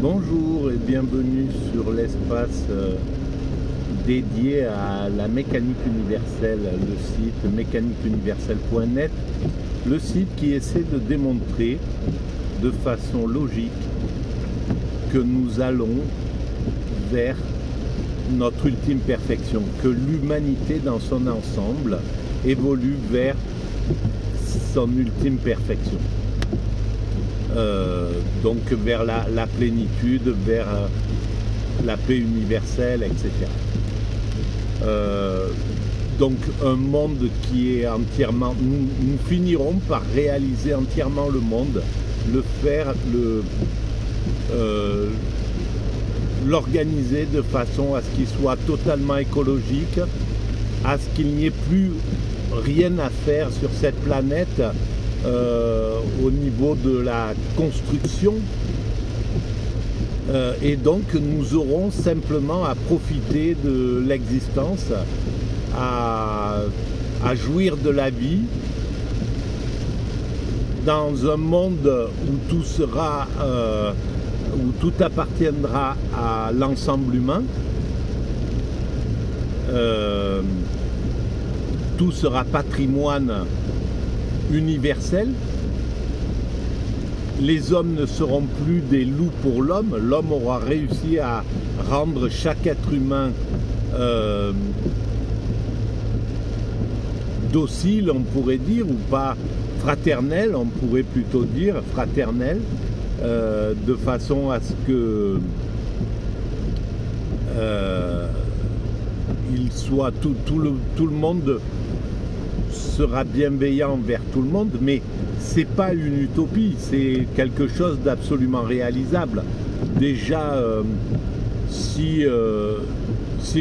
Bonjour et bienvenue sur l'espace dédié à la mécanique universelle, le site mécaniqueuniverselle.net, le site qui essaie de démontrer de façon logique que nous allons vers notre ultime perfection, que l'humanité dans son ensemble évolue vers son ultime perfection. Donc vers la plénitude, vers la paix universelle, etc. Donc un monde qui est entièrement... Nous finirons par réaliser entièrement le monde, le faire, l'organiser de façon à ce qu'il soit totalement écologique, à ce qu'il n'y ait plus rien à faire sur cette planète au niveau de la construction, et donc nous aurons simplement à profiter de l'existence, à jouir de la vie dans un monde où tout sera, où tout appartiendra à l'ensemble humain. Tout sera patrimoine universel. Les hommes ne seront plus des loups pour l'homme. L'homme aura réussi à rendre chaque être humain docile, on pourrait dire, ou pas fraternel, on pourrait plutôt dire fraternel, de façon à ce que il soit tout le monde sera bienveillant envers tout le monde, mais c'est pas une utopie, c'est quelque chose d'absolument réalisable. Déjà, s'il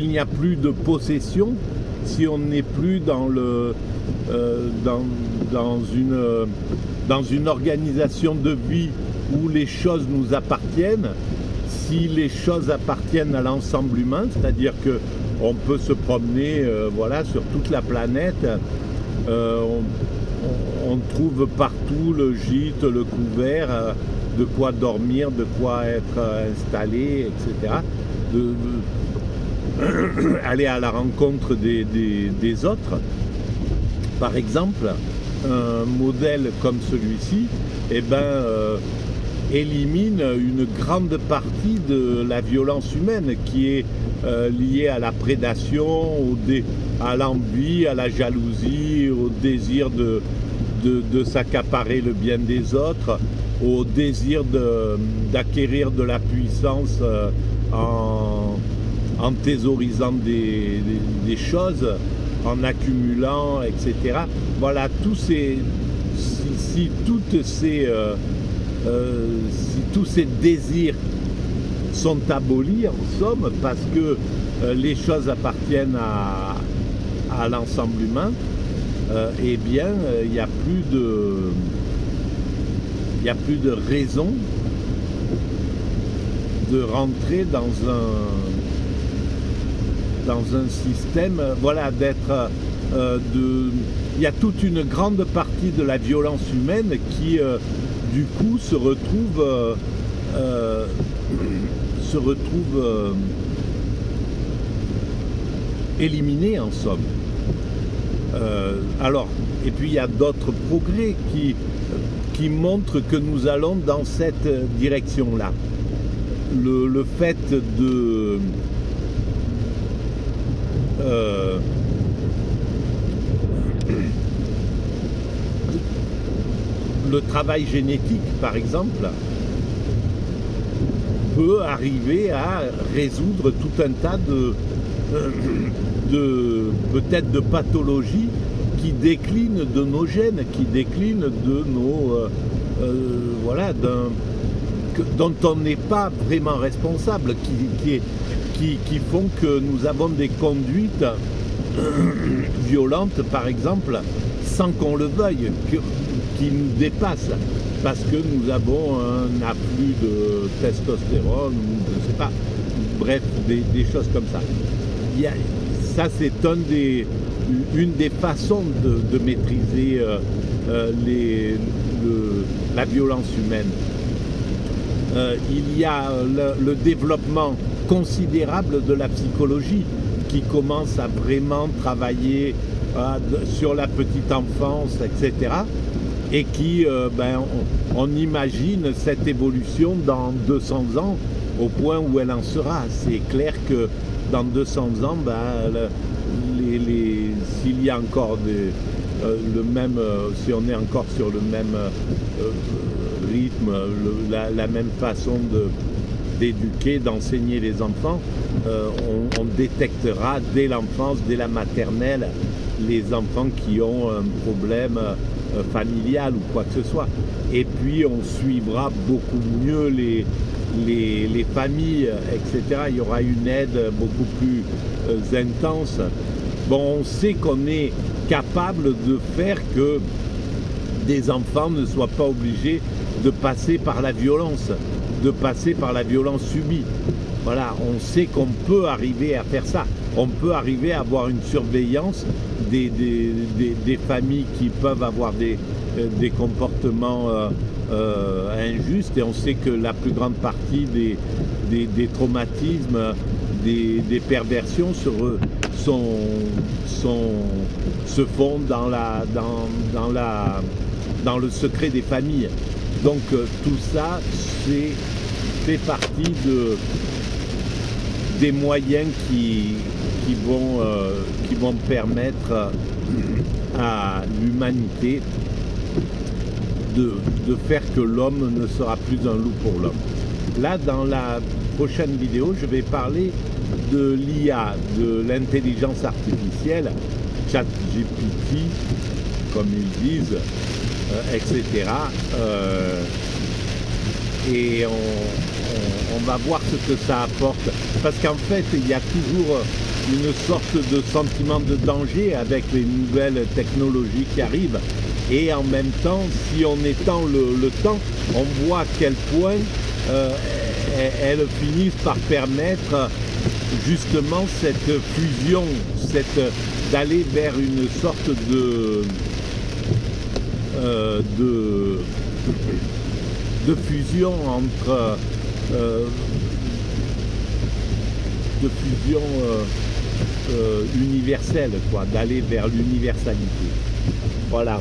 n'y a plus de possession, si on n'est plus dans une organisation de vie où les choses nous appartiennent, si les choses appartiennent à l'ensemble humain, c'est-à-dire que on peut se promener voilà, sur toute la planète, on trouve partout le gîte, le couvert, de quoi dormir, de quoi être installé, etc. Aller à la rencontre des autres. Par exemple, un modèle comme celui-ci, eh ben, élimine une grande partie de la violence humaine qui est liée à la prédation, à l'envie, à la jalousie, au désir de s'accaparer le bien des autres, au désir d'acquérir de la puissance en thésaurisant des choses, en accumulant, etc. Voilà, si tous ces désirs sont abolis, en somme, parce que les choses appartiennent à l'ensemble humain, eh bien, il n'y a plus de raison de rentrer dans un système, voilà, d'être... il y a toute une grande partie de la violence humaine qui, du coup, se retrouve éliminée, en somme. Alors, et puis il y a d'autres progrès qui montrent que nous allons dans cette direction-là. Le fait de le travail génétique, par exemple, peut arriver à résoudre tout un tas peut-être de pathologies qui déclinent de nos gènes, qui déclinent de nos voilà, dont on n'est pas vraiment responsable, qui font que nous avons des conduites violentes, par exemple, sans qu'on le veuille, qui nous dépassent, parce que nous avons un afflux de testostérone, je ne sais pas, bref, des choses comme ça. Ça, c'est une des façons de maîtriser la violence humaine. il y a le développement considérable de la psychologie qui commence à vraiment travailler sur la petite enfance, etc. Et qui, on imagine cette évolution dans 200 ans au point où elle en sera. C'est clair que dans 200 ans, s'il y a encore si on est encore sur le même rythme, la même façon d'éduquer, d'enseigner les enfants, on détectera dès l'enfance, dès la maternelle, les enfants qui ont un problème familial ou quoi que ce soit. Et puis on suivra beaucoup mieux les familles, etc. Il y aura une aide beaucoup plus intense. Bon, on sait qu'on est capable de faire que des enfants ne soient pas obligés de passer par la violence, subie. Voilà, on sait qu'on peut arriver à faire ça. On peut arriver à avoir une surveillance des familles qui peuvent avoir des comportements injustes, et on sait que la plus grande partie des traumatismes, des perversions se font dans le secret des familles. Donc tout ça, fait partie des moyens qui vont permettre à l'humanité de faire que l'homme ne sera plus un loup pour l'homme. Là, dans la prochaine vidéo, je vais parler de l'IA, de l'intelligence artificielle, ChatGPT, comme ils disent, etc. Et on va voir ce que ça apporte. Parce qu'en fait, il y a toujours une sorte de sentiment de danger avec les nouvelles technologies qui arrivent. Et en même temps, si on étend le temps, on voit à quel point elles finissent par permettre justement cette fusion, d'aller vers une sorte de fusion entre universelle, quoi, d'aller vers l'universalité. Voilà.